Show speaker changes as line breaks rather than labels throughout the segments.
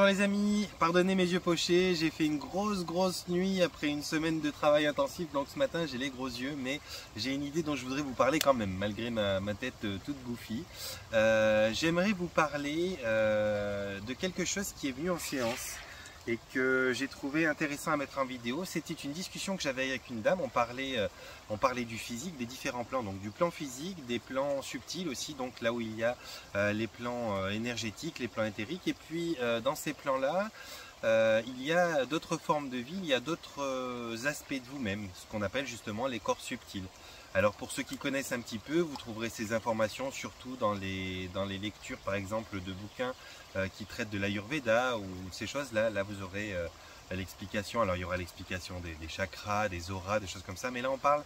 les amis, pardonnez mes yeux pochés, j'ai fait une grosse nuit après une semaine de travail intensif, donc ce matin j'ai les gros yeux, mais j'ai une idée dont je voudrais vous parler quand même, malgré ma tête toute bouffie. J'aimerais vous parler de quelque chose qui est venu en séance et que j'ai trouvé intéressant à mettre en vidéo. C'était une discussion que j'avais avec une dame, on parlait du physique, des différents plans, donc du plan physique, des plans subtils aussi, donc là où il y a les plans énergétiques, les plans éthériques, et puis dans ces plans-là, il y a d'autres formes de vie, il y a d'autres aspects de vous-même, ce qu'on appelle justement les corps subtils. Alors pour ceux qui connaissent un petit peu, vous trouverez ces informations surtout dans les lectures par exemple de bouquins qui traitent de l'Ayurveda ou ces choses-là. Là vous aurez l'explication, alors il y aura l'explication des chakras, des auras, des choses comme ça, mais là on parle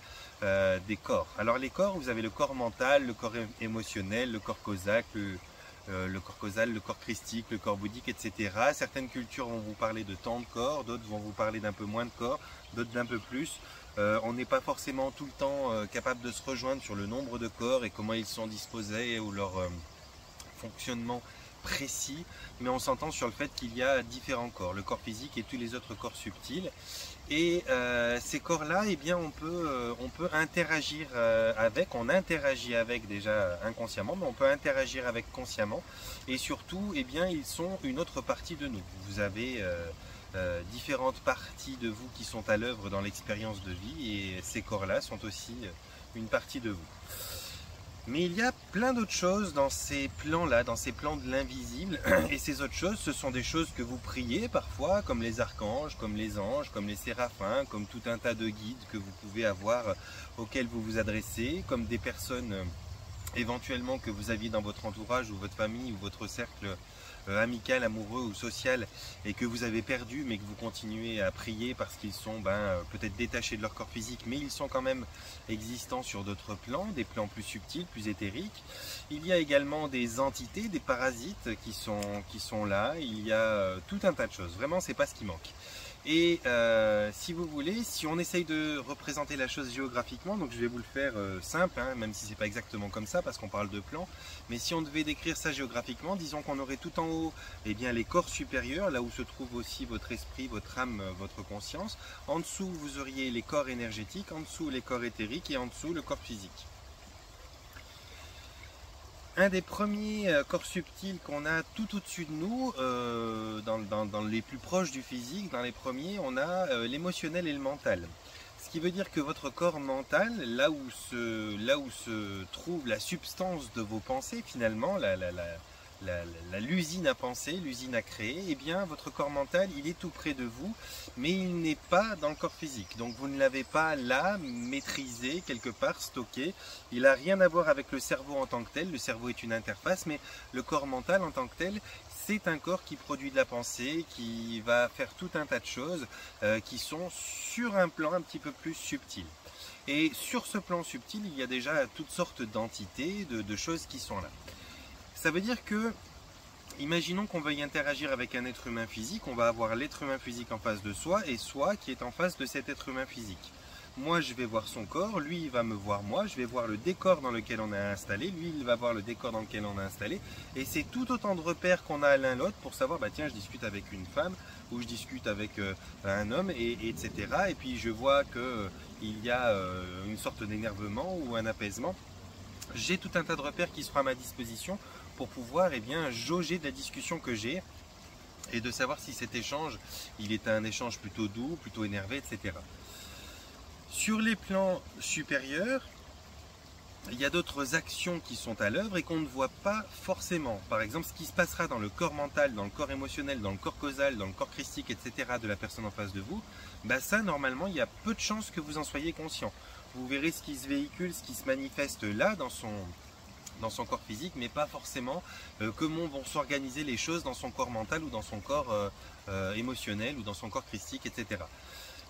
des corps. Alors les corps, vous avez le corps mental, le corps émotionnel, le corps cosaque, le corps causal, le corps christique, le corps bouddhique, etc. Certaines cultures vont vous parler de tant de corps, d'autres vont vous parler d'un peu moins de corps, d'autres d'un peu plus. On n'est pas forcément tout le temps capable de se rejoindre sur le nombre de corps et comment ils sont disposés ou leur fonctionnement précis, mais on s'entend sur le fait qu'il y a différents corps, le corps physique et tous les autres corps subtils. Et ces corps-là, eh bien, on peut interagir avec, on interagit avec déjà inconsciemment, mais on peut interagir avec consciemment. Et surtout, eh bien, ils sont une autre partie de nous. Vous avez différentes parties de vous qui sont à l'œuvre dans l'expérience de vie, et ces corps-là sont aussi une partie de vous. Mais il y a plein d'autres choses dans ces plans-là, dans ces plans de l'invisible, et ces autres choses, ce sont des choses que vous priez parfois, comme les archanges, comme les anges, comme les séraphins, comme tout un tas de guides que vous pouvez avoir, auxquels vous vous adressez, comme des personnes éventuellement que vous aviez dans votre entourage ou votre famille ou votre cercle amical, amoureux ou social, et que vous avez perdu mais que vous continuez à prier parce qu'ils sont peut-être détachés de leur corps physique, mais ils sont quand même existants sur d'autres plans, des plans plus subtils, plus éthériques. Il y a également des entités, des parasites qui sont là, il y a tout un tas de choses, vraiment c'est pas ce qui manque. Et si vous voulez, si on essaye de représenter la chose géographiquement, donc je vais vous le faire simple, hein, même si c'est pas exactement comme ça parce qu'on parle de plans, mais si on devait décrire ça géographiquement, disons qu'on aurait tout en haut eh bien, les corps supérieurs, là où se trouve aussi votre esprit, votre âme, votre conscience. En dessous, vous auriez les corps énergétiques, en dessous les corps éthériques et en dessous le corps physique. Un des premiers corps subtils qu'on a tout au-dessus de nous, dans les plus proches du physique, dans les premiers, on a l'émotionnel et le mental. Ce qui veut dire que votre corps mental, là où se trouve la substance de vos pensées finalement, l'usine à penser, l'usine à créer, eh bien votre corps mental il est tout près de vous, mais il n'est pas dans le corps physique. Donc vous ne l'avez pas là, maîtrisé, quelque part, stocké. Il n'a rien à voir avec le cerveau en tant que tel. Le cerveau est une interface, mais le corps mental en tant que tel, c'est un corps qui produit de la pensée, qui va faire tout un tas de choses qui sont sur un plan un petit peu plus subtil. Et sur ce plan subtil, il y a déjà toutes sortes d'entités, de choses qui sont là. Ça veut dire que, imaginons qu'on veuille interagir avec un être humain physique, on va avoir l'être humain physique en face de soi et soi qui est en face de cet être humain physique. Moi je vais voir son corps, lui il va me voir moi, je vais voir le décor dans lequel on a installé, lui il va voir le décor dans lequel on a installé, et c'est tout autant de repères qu'on a l'un l'autre pour savoir, tiens je discute avec une femme, ou je discute avec un homme, etc. Et puis je vois qu'il y a une sorte d'énervement ou un apaisement. J'ai tout un tas de repères qui seront à ma disposition pour pouvoir jauger de la discussion que j'ai et de savoir si cet échange, il est un échange plutôt doux, plutôt énervé, etc. Sur les plans supérieurs, il y a d'autres actions qui sont à l'œuvre et qu'on ne voit pas forcément. Par exemple, ce qui se passera dans le corps mental, dans le corps émotionnel, dans le corps causal, dans le corps christique, etc. de la personne en face de vous, ça, normalement, il y a peu de chances que vous en soyez conscient. Vous verrez ce qui se véhicule, ce qui se manifeste là, dans son corps physique, mais pas forcément comment vont s'organiser les choses dans son corps mental ou dans son corps émotionnel ou dans son corps christique, etc.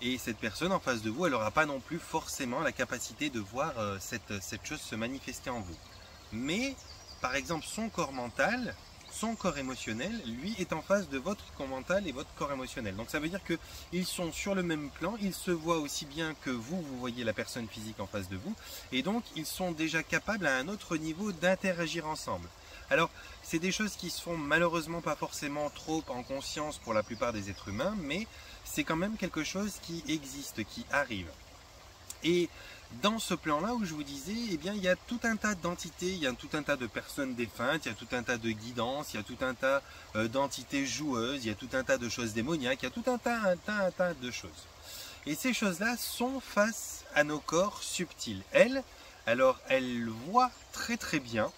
Et cette personne en face de vous, elle n'aura pas non plus forcément la capacité de voir cette chose se manifester en vous. Mais, par exemple, son corps mental, son corps émotionnel, lui, est en face de votre corps mental et votre corps émotionnel. Donc ça veut dire qu'ils sont sur le même plan, ils se voient aussi bien que vous voyez la personne physique en face de vous, et donc ils sont déjà capables à un autre niveau d'interagir ensemble. Alors, C'est des choses qui se font malheureusement pas forcément trop en conscience pour la plupart des êtres humains, mais c'est quand même quelque chose qui existe, qui arrive. Et dans ce plan-là où je vous disais, eh bien, il y a tout un tas d'entités, il y a tout un tas de personnes défuntes, il y a tout un tas de guidances, il y a tout un tas d'entités joueuses, il y a tout un tas de choses démoniaques, il y a tout un tas de choses. Et ces choses-là sont face à nos corps subtils. Elles voient très très bien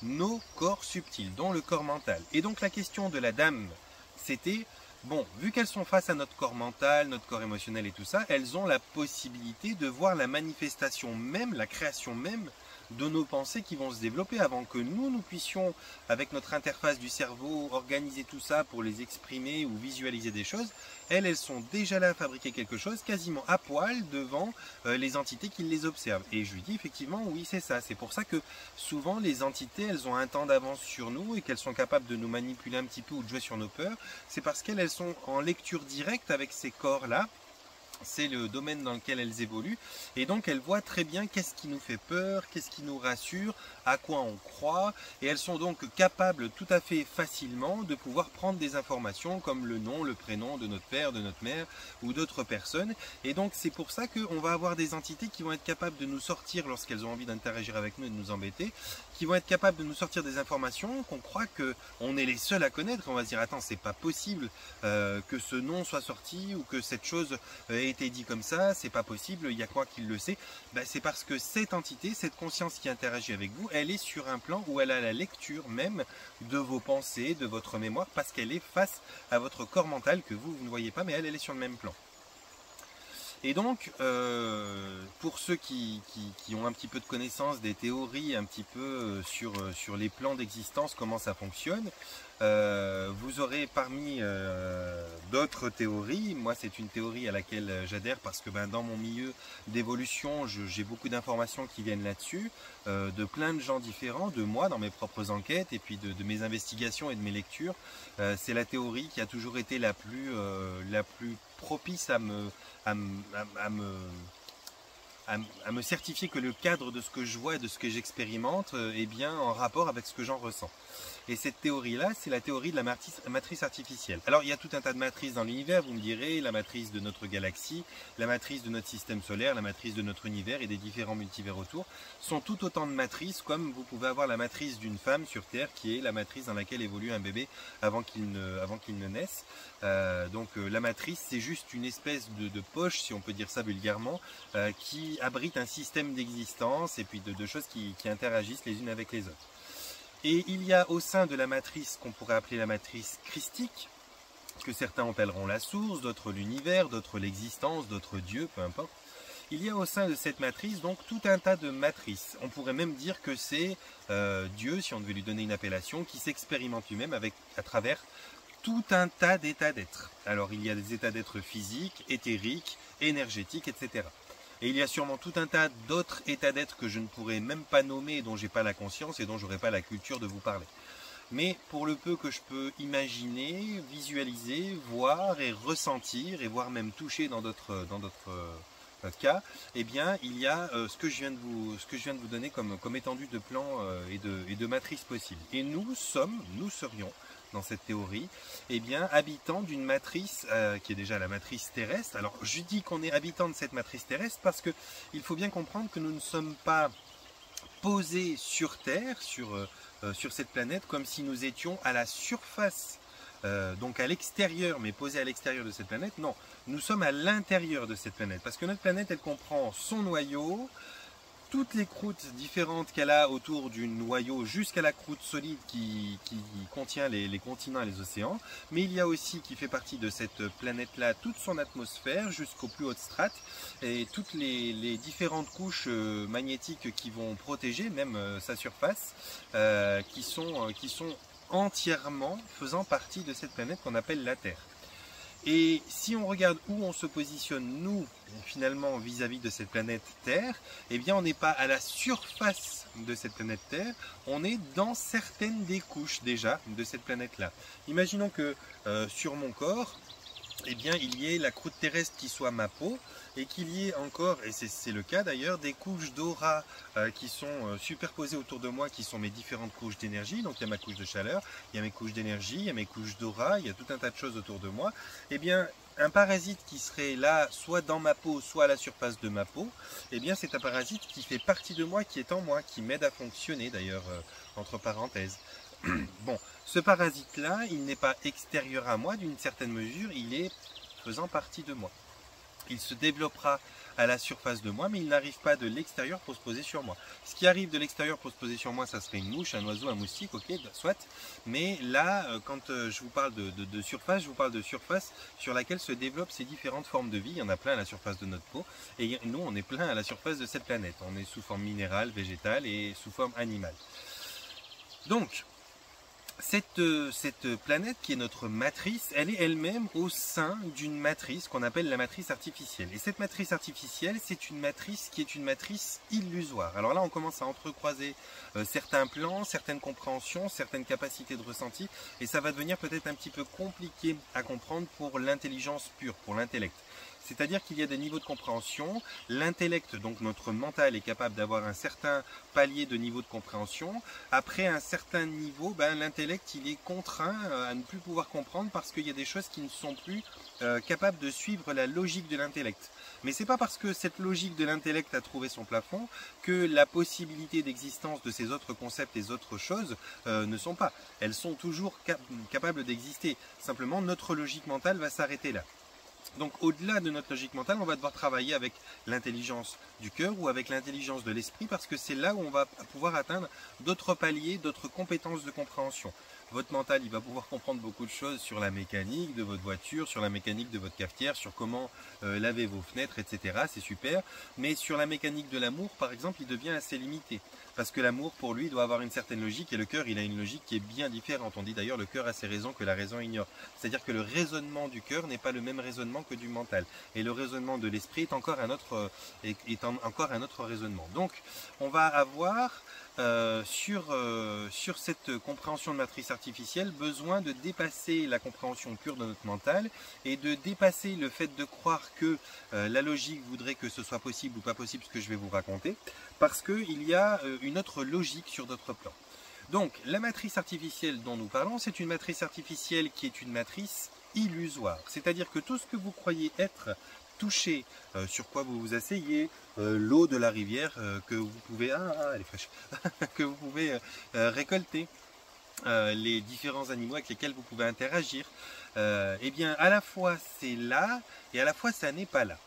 nos corps subtils, dont le corps mental. Et donc la question de la dame, c'était, bon, vu qu'elles sont face à notre corps mental, notre corps émotionnel et tout ça, elles ont la possibilité de voir la manifestation même, la création même de nos pensées qui vont se développer avant que nous puissions, avec notre interface du cerveau, organiser tout ça pour les exprimer ou visualiser des choses. Elles sont déjà là à fabriquer quelque chose quasiment à poil devant les entités qui les observent. Et je lui dis effectivement, oui, c'est ça. C'est pour ça que souvent les entités, elles ont un temps d'avance sur nous et qu'elles sont capables de nous manipuler un petit peu ou de jouer sur nos peurs. C'est parce qu'elles sont en lecture directe avec ces corps-là. C'est le domaine dans lequel elles évoluent et donc elles voient très bien qu'est-ce qui nous fait peur, qu'est-ce qui nous rassure, à quoi on croit et elles sont donc capables tout à fait facilement de pouvoir prendre des informations comme le nom, le prénom de notre père, de notre mère ou d'autres personnes et donc c'est pour ça qu'on va avoir des entités qui vont être capables de nous sortir lorsqu'elles ont envie d'interagir avec nous et de nous embêter, qui vont être capables de nous sortir des informations qu'on croit qu'on est les seuls à connaître. On va se dire attends, c'est pas possible que ce nom soit sorti ou que cette chose été dit comme ça, c'est pas possible, il y a quoi qui le sait? Ben, c'est parce que cette entité, cette conscience qui interagit avec vous, elle est sur un plan où elle a la lecture même de vos pensées, de votre mémoire, parce qu'elle est face à votre corps mental que vous ne voyez pas, mais elle est sur le même plan. Et donc, pour ceux qui ont un petit peu de connaissance des théories, un petit peu sur les plans d'existence, comment ça fonctionne, vous aurez parmi d'autres théories, moi c'est une théorie à laquelle j'adhère parce que dans mon milieu d'évolution, j'ai beaucoup d'informations qui viennent là-dessus, de plein de gens différents, de moi dans mes propres enquêtes et puis de mes investigations et de mes lectures. C'est la théorie qui a toujours été la plus propice à me certifier que le cadre de ce que je vois et de ce que j'expérimente est bien en rapport avec ce que j'en ressens. Et cette théorie-là, c'est la théorie de la matrice artificielle. Alors, il y a tout un tas de matrices dans l'univers, vous me direz, la matrice de notre galaxie, la matrice de notre système solaire, la matrice de notre univers et des différents multivers autour, sont tout autant de matrices, comme vous pouvez avoir la matrice d'une femme sur Terre, qui est la matrice dans laquelle évolue un bébé avant qu'il ne naisse. La matrice, c'est juste une espèce de poche, si on peut dire ça vulgairement, qui abrite un système d'existence et puis de choses qui interagissent les unes avec les autres. Et il y a au sein de la matrice qu'on pourrait appeler la matrice christique, que certains appelleront la source, d'autres l'univers, d'autres l'existence, d'autres Dieu, peu importe. Il y a au sein de cette matrice donc tout un tas de matrices. On pourrait même dire que c'est Dieu, si on devait lui donner une appellation, qui s'expérimente lui-même à travers tout un tas d'états d'être. Alors il y a des états d'être physiques, éthériques, énergétiques, etc. Et il y a sûrement tout un tas d'autres états d'être que je ne pourrais même pas nommer, dont j'ai pas la conscience et dont j'aurais pas la culture de vous parler. Mais pour le peu que je peux imaginer, visualiser, voir et ressentir, et voire même toucher dans d'autres cas, eh bien il y a ce que je viens de vous donner comme étendue de plans et de matrices possibles. Et nous serions dans cette théorie, eh bien, habitants d'une matrice qui est déjà la matrice terrestre. Alors, je dis qu'on est habitant de cette matrice terrestre parce que il faut bien comprendre que nous ne sommes pas posés sur Terre, sur cette planète, comme si nous étions à la surface, donc à l'extérieur, mais posés à l'extérieur de cette planète. Non, nous sommes à l'intérieur de cette planète, parce que notre planète, elle comprend son noyau, toutes les croûtes différentes qu'elle a autour du noyau jusqu'à la croûte solide qui contient les continents et les océans. Mais il y a aussi, qui fait partie de cette planète-là, toute son atmosphère jusqu'aux plus hautes strates et toutes les différentes couches magnétiques qui vont protéger même sa surface, qui sont entièrement faisant partie de cette planète qu'on appelle la Terre. Et si on regarde où on se positionne, nous, finalement, vis-à-vis de cette planète Terre, eh bien, on n'est pas à la surface de cette planète Terre, on est dans certaines des couches, déjà, de cette planète-là. Imaginons que sur mon corps, eh bien, il y ait la croûte terrestre qui soit ma peau et qu'il y ait encore, et c'est le cas d'ailleurs, des couches d'aura qui sont superposées autour de moi, qui sont mes différentes couches d'énergie. Donc il y a ma couche de chaleur, il y a mes couches d'énergie, il y a mes couches d'aura, il y a tout un tas de choses autour de moi. Eh bien, un parasite qui serait là, soit dans ma peau, soit à la surface de ma peau, eh bien c'est un parasite qui fait partie de moi, qui est en moi, qui m'aide à fonctionner d'ailleurs, entre parenthèses. Bon, ce parasite-là, il n'est pas extérieur à moi d'une certaine mesure, il est faisant partie de moi. Il se développera à la surface de moi, mais il n'arrive pas de l'extérieur pour se poser sur moi. Ce qui arrive de l'extérieur pour se poser sur moi, ça serait une mouche, un oiseau, un moustique, ok, soit. Mais là, quand je vous parle de surface, je vous parle de surface sur laquelle se développent ces différentes formes de vie. Il y en a plein à la surface de notre peau, et nous, on est plein à la surface de cette planète. On est sous forme minérale, végétale et sous forme animale. Donc, cette planète qui est notre matrice, elle est elle-même au sein d'une matrice qu'on appelle la matrice artificielle. Et cette matrice artificielle, c'est une matrice qui est une matrice illusoire. Alors là, on commence à entrecroiser certains plans, certaines compréhensions, certaines capacités de ressenti, et ça va devenir peut-être un petit peu compliqué à comprendre pour l'intelligence pure, pour l'intellect. C'est-à-dire qu'il y a des niveaux de compréhension. L'intellect, donc notre mental, est capable d'avoir un certain palier de niveau de compréhension. Après un certain niveau, l'intellect il est contraint à ne plus pouvoir comprendre parce qu'il y a des choses qui ne sont plus capables de suivre la logique de l'intellect. Mais ce n'est pas parce que cette logique de l'intellect a trouvé son plafond que la possibilité d'existence de ces autres concepts et autres choses ne sont pas. Elles sont toujours capables d'exister. Simplement, notre logique mentale va s'arrêter là. Donc au-delà de notre logique mentale, on va devoir travailler avec l'intelligence du cœur ou avec l'intelligence de l'esprit parce que c'est là où on va pouvoir atteindre d'autres paliers, d'autres compétences de compréhension. Votre mental, il va pouvoir comprendre beaucoup de choses sur la mécanique de votre voiture, sur la mécanique de votre cafetière, sur comment laver vos fenêtres, etc. C'est super. Mais sur la mécanique de l'amour, par exemple, il devient assez limité. Parce que l'amour, pour lui, doit avoir une certaine logique et le cœur, il a une logique qui est bien différente. On dit d'ailleurs le cœur a ses raisons que la raison ignore. C'est-à-dire que le raisonnement du cœur n'est pas le même raisonnement que du mental. Et le raisonnement de l'esprit est encore un autre raisonnement. Donc, on va avoir sur cette compréhension de matrice artificielle besoin de dépasser la compréhension pure de notre mental et de dépasser le fait de croire que la logique voudrait que ce soit possible ou pas possible ce que je vais vous raconter parce qu'il y a une autre logique sur d'autres plans. Donc la matrice artificielle dont nous parlons, c'est une matrice artificielle qui est une matrice illusoire, c'est-à-dire que tout ce que vous croyez être toucher, sur quoi vous vous asseyez, l'eau de la rivière que vous pouvez, elle est fraîche, que vous pouvez récolter, les différents animaux avec lesquels vous pouvez interagir, eh bien à la fois c'est là et à la fois ça n'est pas là.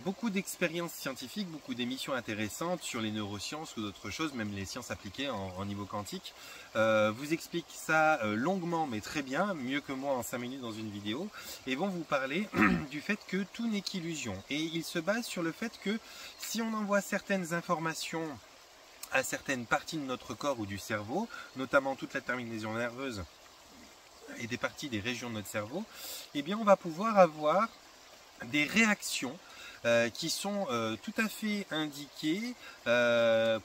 Beaucoup d'expériences scientifiques, beaucoup d'émissions intéressantes sur les neurosciences ou d'autres choses, même les sciences appliquées en niveau quantique, vous expliquent ça longuement mais très bien, mieux que moi en 5 minutes dans une vidéo, et vont vous parler du fait que tout n'est qu'illusion. Et ils se basent sur le fait que si on envoie certaines informations à certaines parties de notre corps ou du cerveau, notamment toute la terminaison nerveuse et des parties des régions de notre cerveau, eh bien on va pouvoir avoir des réactions qui sont tout à fait indiquées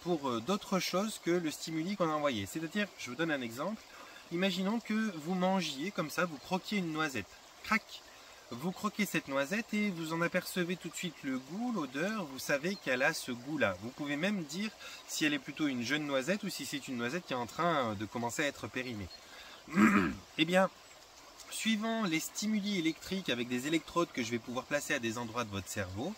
pour d'autres choses que le stimuli qu'on a envoyé. C'est-à-dire, je vous donne un exemple, imaginons que vous mangiez comme ça, vous croquiez une noisette, crac, vous croquez cette noisette et vous en apercevez tout de suite le goût, l'odeur, vous savez qu'elle a ce goût-là. Vous pouvez même dire si elle est plutôt une jeune noisette ou si c'est une noisette qui est en train de commencer à être périmée. Eh bien, suivant les stimuli électriques avec des électrodes que je vais pouvoir placer à des endroits de votre cerveau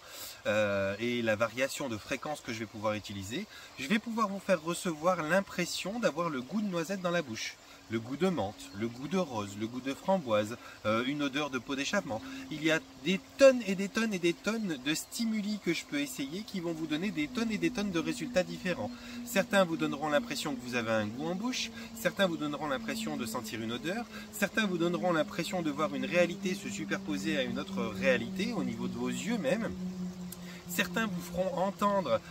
et la variation de fréquence que je vais pouvoir utiliser, je vais pouvoir vous faire recevoir l'impression d'avoir le goût de noisette dans la bouche. Le goût de menthe, le goût de rose, le goût de framboise, une odeur de pot d'échappement. Il y a des tonnes et des tonnes et des tonnes de stimuli que je peux essayer qui vont vous donner des tonnes et des tonnes de résultats différents. Certains vous donneront l'impression que vous avez un goût en bouche, certains vous donneront l'impression de sentir une odeur, certains vous donneront l'impression de voir une réalité se superposer à une autre réalité au niveau de vos yeux même. Certains vous feront entendre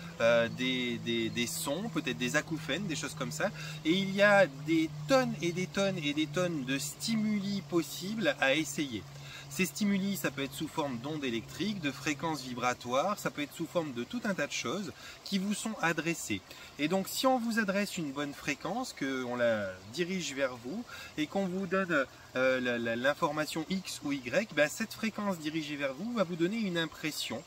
des sons, peut-être des acouphènes, des choses comme ça. Et il y a des tonnes et des tonnes et des tonnes de stimuli possibles à essayer. Ces stimuli, ça peut être sous forme d'ondes électriques, de fréquences vibratoires, ça peut être sous forme de tout un tas de choses qui vous sont adressées. Et donc si on vous adresse une bonne fréquence, qu'on la dirige vers vous et qu'on vous donne l'information X ou Y, ben, cette fréquence dirigée vers vous va vous donner une impression.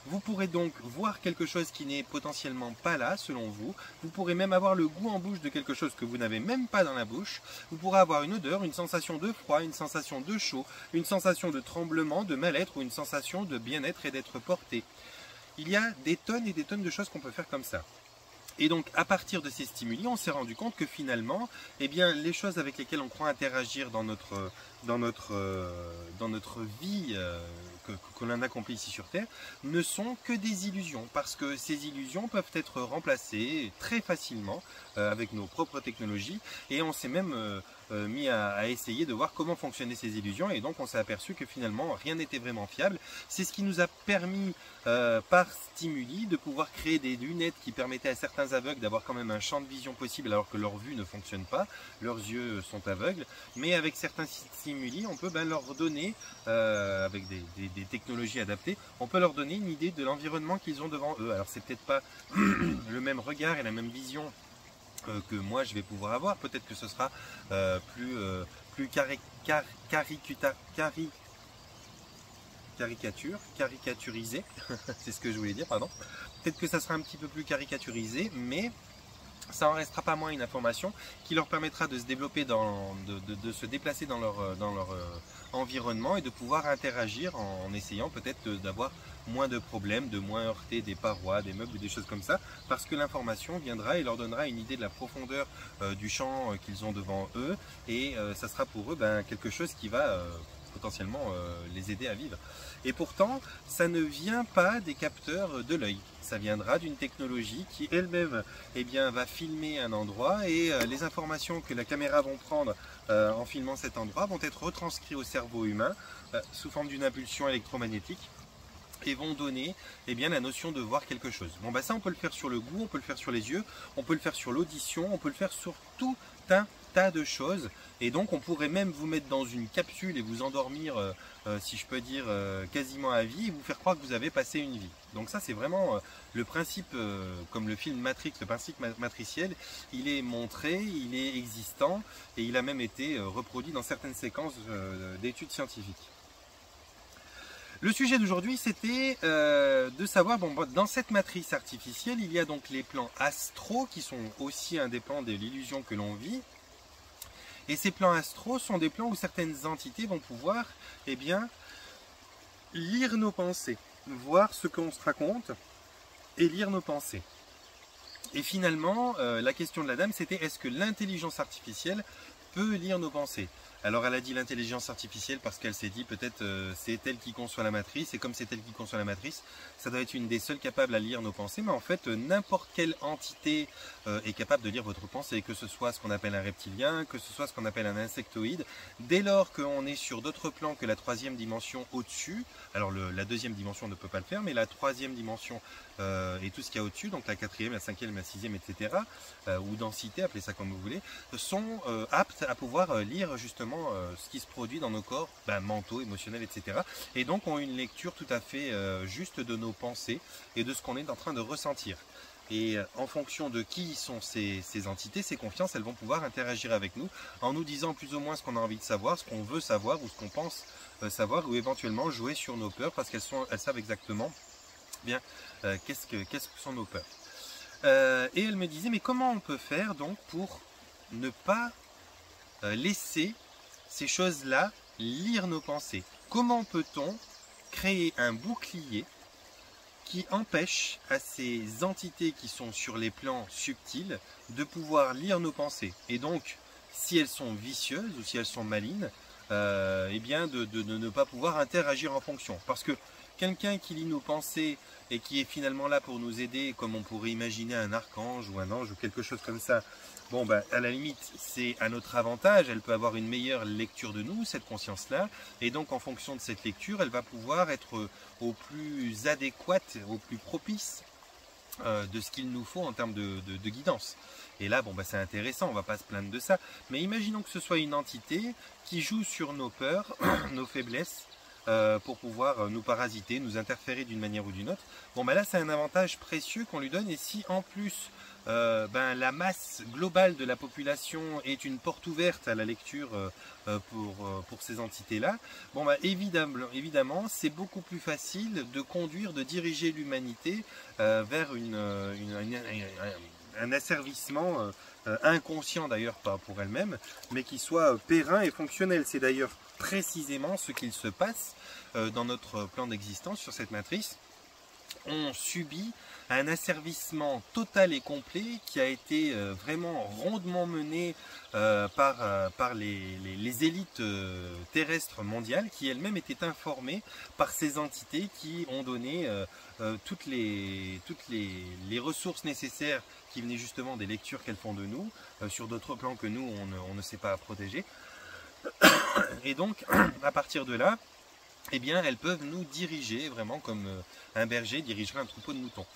Vous pourrez donc voir quelque chose qui n'est potentiellement pas là, selon vous. Vous pourrez même avoir le goût en bouche de quelque chose que vous n'avez même pas dans la bouche. Vous pourrez avoir une odeur, une sensation de froid, une sensation de chaud, une sensation de tremblement, de mal-être ou une sensation de bien-être et d'être porté. Il y a des tonnes et des tonnes de choses qu'on peut faire comme ça. Et donc, à partir de ces stimuli, on s'est rendu compte que finalement, eh bien, les choses avec lesquelles on croit interagir dans notre vie que l'on accomplit ici sur Terre ne sont que des illusions. Parce que ces illusions peuvent être remplacées très facilement avec nos propres technologies. Et on s'est même mis à essayer de voir comment fonctionnaient ces illusions. Et donc, on s'est aperçu que finalement, rien n'était vraiment fiable. C'est ce qui nous a permis, par stimuli, de pouvoir créer des lunettes qui permettaient à certains aveugles d'avoir quand même un champ de vision possible alors que leur vue ne fonctionne pas, leurs yeux sont aveugles, mais avec certains stimuli on peut leur donner, avec des technologies adaptées, on peut leur donner une idée de l'environnement qu'ils ont devant eux. Alors c'est peut-être pas le même regard et la même vision que moi je vais pouvoir avoir, peut-être que ce sera plus caricaturisé, c'est ce que je voulais dire, pardon. Peut-être que ça sera un petit peu plus caricaturisé, mais ça en restera pas moins une information qui leur permettra de se développer, de se déplacer dans leur environnement et de pouvoir interagir en essayant peut-être d'avoir moins de problèmes, de moins heurter des parois, des meubles ou des choses comme ça, parce que l'information viendra et leur donnera une idée de la profondeur du champ qu'ils ont devant eux, et ça sera pour eux quelque chose qui va potentiellement les aider à vivre. Et pourtant, ça ne vient pas des capteurs de l'œil. Ça viendra d'une technologie qui elle-même va filmer un endroit, et les informations que la caméra va prendre en filmant cet endroit vont être retranscrites au cerveau humain sous forme d'une impulsion électromagnétique et vont donner la notion de voir quelque chose. Bon, ça on peut le faire sur le goût, on peut le faire sur les yeux, on peut le faire sur l'audition, on peut le faire sur tout un tas de choses. Et donc on pourrait même vous mettre dans une capsule et vous endormir, si je peux dire, quasiment à vie, et vous faire croire que vous avez passé une vie. Donc ça c'est vraiment le principe, comme le film Matrix, le principe matriciel, il est montré, il est existant, et il a même été reproduit dans certaines séquences d'études scientifiques. Le sujet d'aujourd'hui, c'était de savoir, dans cette matrice artificielle, il y a donc les plans astraux qui sont aussi indépendants de l'illusion que l'on vit. Et ces plans astraux sont des plans où certaines entités vont pouvoir lire nos pensées, voir ce qu'on se raconte et lire nos pensées. Et finalement, la question de la dame, c'était est-ce que l'intelligence artificielle peut lire nos pensées? Alors elle a dit l'intelligence artificielle parce qu'elle s'est dit peut-être c'est elle qui conçoit la matrice, et comme c'est elle qui conçoit la matrice, ça doit être une des seules capables à lire nos pensées, mais en fait n'importe quelle entité est capable de lire votre pensée, que ce soit ce qu'on appelle un reptilien, que ce soit ce qu'on appelle un insectoïde, dès lors qu'on est sur d'autres plans que la troisième dimension au-dessus. Alors la deuxième dimension ne peut pas le faire, mais la troisième dimension et tout ce qu'il y a au-dessus, donc la quatrième, la cinquième, la sixième, etc., ou densité, appelez ça comme vous voulez, sont aptes à pouvoir lire justement ce qui se produit dans nos corps mentaux, émotionnels, etc. Et donc ont une lecture tout à fait juste de nos pensées et de ce qu'on est en train de ressentir. Et en fonction de qui sont ces entités, ces confiances, elles vont pouvoir interagir avec nous en nous disant plus ou moins ce qu'on a envie de savoir, ce qu'on veut savoir ou ce qu'on pense savoir, ou éventuellement jouer sur nos peurs parce qu'elles savent exactement qu'est-ce que sont nos peurs. Et elle me disait, mais comment on peut faire donc pour ne pas laisser ces choses-là lire nos pensées? Comment peut-on créer un bouclier qui empêche à ces entités qui sont sur les plans subtils de pouvoir lire nos pensées? Et donc, si elles sont vicieuses ou si elles sont malignes, de ne pas pouvoir interagir en fonction. Parce que quelqu'un qui lit nos pensées et qui est finalement là pour nous aider, comme on pourrait imaginer un archange ou un ange ou quelque chose comme ça, à la limite, c'est à notre avantage, elle peut avoir une meilleure lecture de nous, cette conscience-là, et donc en fonction de cette lecture, elle va pouvoir être au plus adéquate, au plus propice de ce qu'il nous faut en termes de guidance. Et là, c'est intéressant, on ne va pas se plaindre de ça, mais imaginons que ce soit une entité qui joue sur nos peurs, nos faiblesses, pour pouvoir nous parasiter, nous interférer d'une manière ou d'une autre. Bon, là, c'est un avantage précieux qu'on lui donne, et si en plus la masse globale de la population est une porte ouverte à la lecture pour ces entités-là, bon, évidemment, c'est beaucoup plus facile de conduire, de diriger l'humanité vers un asservissement inconscient d'ailleurs, pas pour elle-même, mais qui soit périn et fonctionnel. C'est d'ailleurs précisément ce qu'il se passe dans notre plan d'existence sur cette matrice. On subit un asservissement total et complet qui a été vraiment rondement mené par les élites terrestres mondiales, qui elles-mêmes étaient informées par ces entités qui ont donné toutes les ressources nécessaires qui venaient justement des lectures qu'elles font de nous, sur d'autres plans que nous on ne sait pas protéger. Et donc à partir de là, eh bien, elles peuvent nous diriger vraiment comme un berger dirigerait un troupeau de moutons.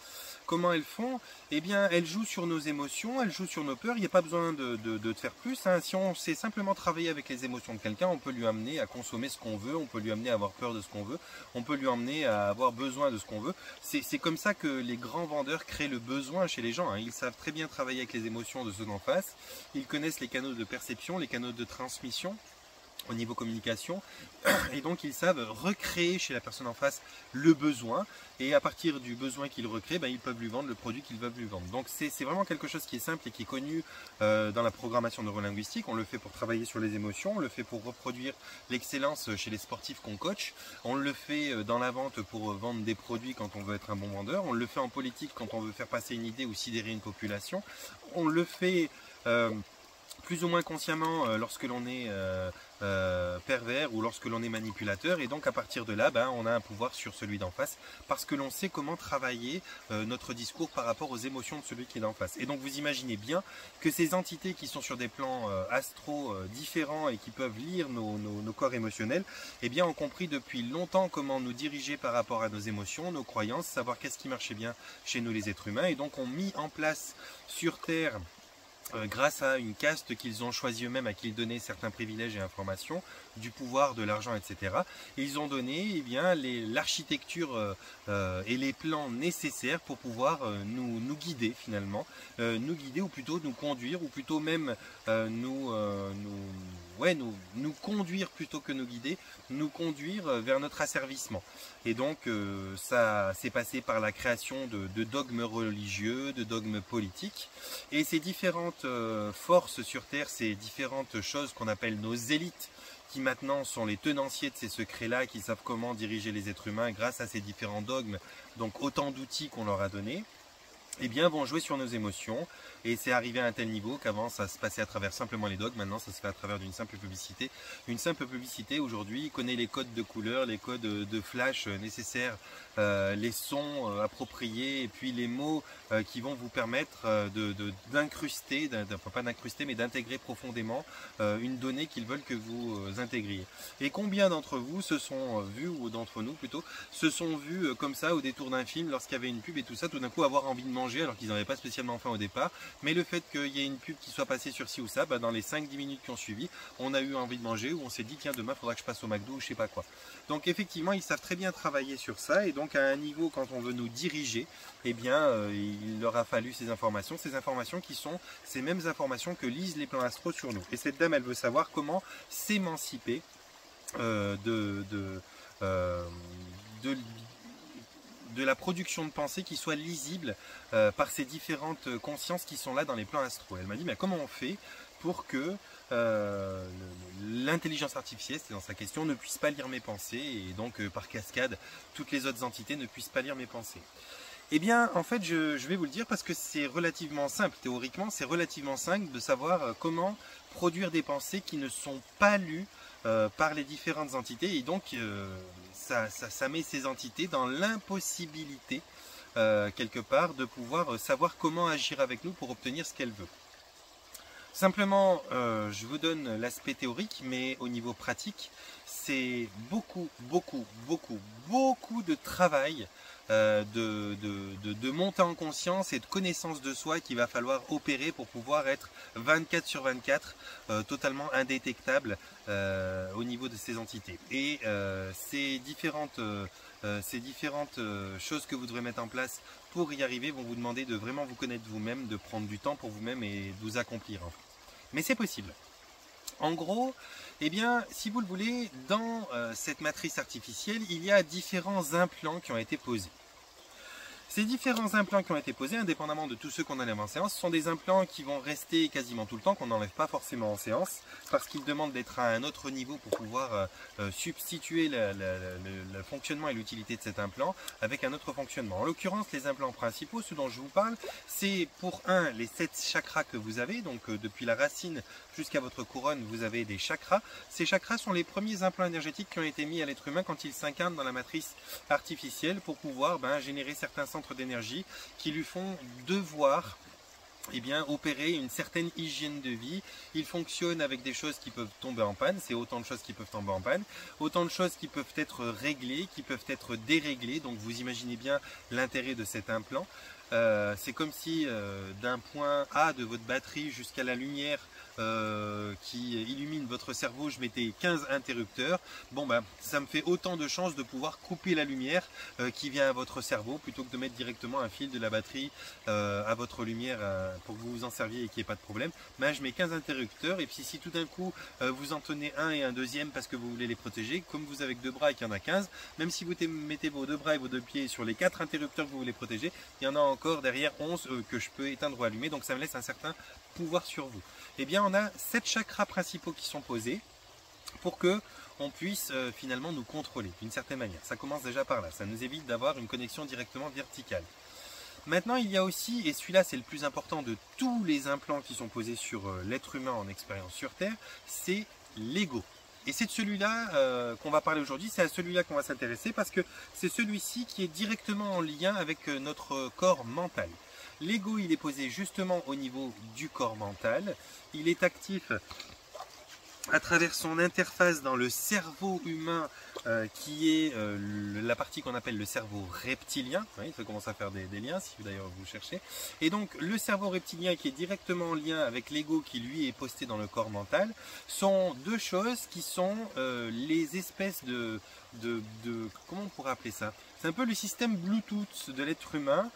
Comment elles font? Eh bien, elles jouent sur nos émotions, elles jouent sur nos peurs. Il n'y a pas besoin de faire plus, hein. Si on sait simplement travailler avec les émotions de quelqu'un, on peut lui amener à consommer ce qu'on veut, on peut lui amener à avoir peur de ce qu'on veut, on peut lui amener à avoir besoin de ce qu'on veut. C'est comme ça que les grands vendeurs créent le besoin chez les gens, hein. Ils savent très bien travailler avec les émotions de ceux d'en face. Ils connaissent les canaux de perception, les canaux de transmission au niveau communication, et donc ils savent recréer chez la personne en face le besoin, et à partir du besoin qu'ils recréent, ils peuvent lui vendre le produit qu'ils veulent lui vendre. Donc c'est vraiment quelque chose qui est simple et qui est connu dans la programmation neurolinguistique. On le fait pour travailler sur les émotions, on le fait pour reproduire l'excellence chez les sportifs qu'on coach, on le fait dans la vente pour vendre des produits quand on veut être un bon vendeur, on le fait en politique quand on veut faire passer une idée ou sidérer une population, on le fait plus ou moins consciemment lorsque l'on est pervers ou lorsque l'on est manipulateur, et donc à partir de là on a un pouvoir sur celui d'en face parce que l'on sait comment travailler notre discours par rapport aux émotions de celui qui est d'en face. Et donc vous imaginez bien que ces entités qui sont sur des plans astro différents et qui peuvent lire nos corps émotionnels, eh bien ont compris depuis longtemps comment nous diriger par rapport à nos émotions, nos croyances, savoir qu'est-ce qui marchait bien chez nous les êtres humains, et donc ont mis en place sur Terre, grâce à une caste qu'ils ont choisi eux-mêmes, à qui ils donnaient certains privilèges et informations, du pouvoir, de l'argent, etc. Et ils ont donné l'architecture et les plans nécessaires pour pouvoir nous guider finalement, nous guider ou plutôt nous conduire, ou plutôt même nous conduire plutôt que nous guider, nous conduire vers notre asservissement. Et donc ça s'est passé par la création de dogmes religieux, de dogmes politiques, et ces différentes forces sur Terre, ces différentes choses qu'on appelle nos élites, qui maintenant sont les tenanciers de ces secrets-là, qui savent comment diriger les êtres humains grâce à ces différents dogmes, donc autant d'outils qu'on leur a donnés, eh bien vont jouer sur nos émotions. Et c'est arrivé à un tel niveau qu'avant ça se passait à travers simplement les dogmes, maintenant ça se fait à travers d'une simple publicité. Une simple publicité aujourd'hui connaît les codes de couleur, les codes de flash nécessaires, les sons appropriés, et puis les mots qui vont vous permettre d'incruster, pas d'incruster, mais d'intégrer profondément une donnée qu'ils veulent que vous intégriez. Et combien d'entre vous se sont vus, ou d'entre nous plutôt, se sont vus comme ça au détour d'un film, lorsqu'il y avait une pub et tout ça, tout d'un coup avoir envie de manger alors qu'ils n'avaient pas spécialement faim au départ, mais le fait qu'il y ait une pub qui soit passée sur ci ou ça, dans les 5-10 minutes qui ont suivi, on a eu envie de manger, ou on s'est dit tiens, demain il faudra que je passe au McDo ou je sais pas quoi. Donc effectivement ils savent très bien travailler sur ça, et donc à un niveau, quand on veut nous diriger, eh bien il leur a fallu ces informations qui sont ces mêmes informations que lisent les plans astro sur nous. Et cette dame, elle veut savoir comment s'émanciper de la production de pensée qui soit lisible par ces différentes consciences qui sont là dans les plans astro. Elle m'a dit mais comment on fait pour que l'intelligence artificielle, c'était dans sa question, ne puisse pas lire mes pensées, et donc par cascade toutes les autres entités ne puissent pas lire mes pensées. Eh bien en fait je vais vous le dire, parce que c'est relativement simple, théoriquement c'est relativement simple de savoir comment produire des pensées qui ne sont pas lues par les différentes entités, et donc ça met ces entités dans l'impossibilité quelque part de pouvoir savoir comment agir avec nous pour obtenir ce qu'elles veulent. Simplement, je vous donne l'aspect théorique, mais au niveau pratique, c'est beaucoup de travail de montée en conscience et de connaissance de soi qu'il va falloir opérer pour pouvoir être 24 sur 24 totalement indétectable au niveau de ces entités. Et ces différentes choses que vous devrez mettre en place pour y arriver vont vous demander de vraiment vous connaître vous-même, de prendre du temps pour vous-même et de vous accomplir. Mais c'est possible. En gros, eh bien, si vous le voulez, dans cette matrice artificielle, il y a différents implants qui ont été posés. Ces différents implants qui ont été posés, indépendamment de tous ceux qu'on enlève en séance, sont des implants qui vont rester quasiment tout le temps, qu'on n'enlève pas forcément en séance, parce qu'ils demandent d'être à un autre niveau pour pouvoir substituer le fonctionnement et l'utilité de cet implant avec un autre fonctionnement. En l'occurrence, les implants principaux, ceux dont je vous parle, c'est pour les 7 chakras que vous avez, donc depuis la racine jusqu'à votre couronne, vous avez des chakras. Ces chakras sont les premiers implants énergétiques qui ont été mis à l'être humain quand il s'incarne dans la matrice artificielle pour pouvoir générer certains centres d'énergie qui lui font devoir opérer une certaine hygiène de vie. Il fonctionne avec des choses qui peuvent tomber en panne, c'est autant de choses qui peuvent tomber en panne, autant de choses qui peuvent être réglées, qui peuvent être déréglées, donc vous imaginez bien l'intérêt de cet implant. C'est comme si d'un point A de votre batterie jusqu'à la lumière qui illumine votre cerveau, je mettais 15 interrupteurs. Bon ça me fait autant de chances de pouvoir couper la lumière qui vient à votre cerveau plutôt que de mettre directement un fil de la batterie à votre lumière pour que vous vous en serviez et qu'il n'y ait pas de problème. Je mets 15 interrupteurs et puis si tout d'un coup vous en tenez un et un deuxième parce que vous voulez les protéger, comme vous avez que 2 bras et qu'il y en a 15, même si vous mettez vos 2 bras et vos 2 pieds sur les 4 interrupteurs que vous voulez protéger, il y en a encore derrière 11 que je peux éteindre ou allumer, donc ça me laisse un certain pouvoir sur vous. Eh bien on a 7 chakras principaux qui sont posés pour que on puisse finalement nous contrôler d'une certaine manière. Ça commence déjà par là, ça nous évite d'avoir une connexion directement verticale. Maintenant il y a aussi, et celui-là c'est le plus important de tous les implants qui sont posés sur l'être humain en expérience sur Terre, c'est l'ego. Et c'est de celui-là qu'on va parler aujourd'hui, c'est à celui-là qu'on va s'intéresser parce que c'est celui-ci qui est directement en lien avec notre corps mental. L'ego, il est posé justement au niveau du corps mental. Il est actif à travers son interface dans le cerveau humain qui est la partie qu'on appelle le cerveau reptilien. Oui, ça commence à faire des liens si d'ailleurs vous cherchez. Et donc le cerveau reptilien qui est directement en lien avec l'ego qui lui est posté dans le corps mental sont deux choses qui sont les espèces de comment on pourrait appeler ça? C'est un peu le système Bluetooth de l'être humain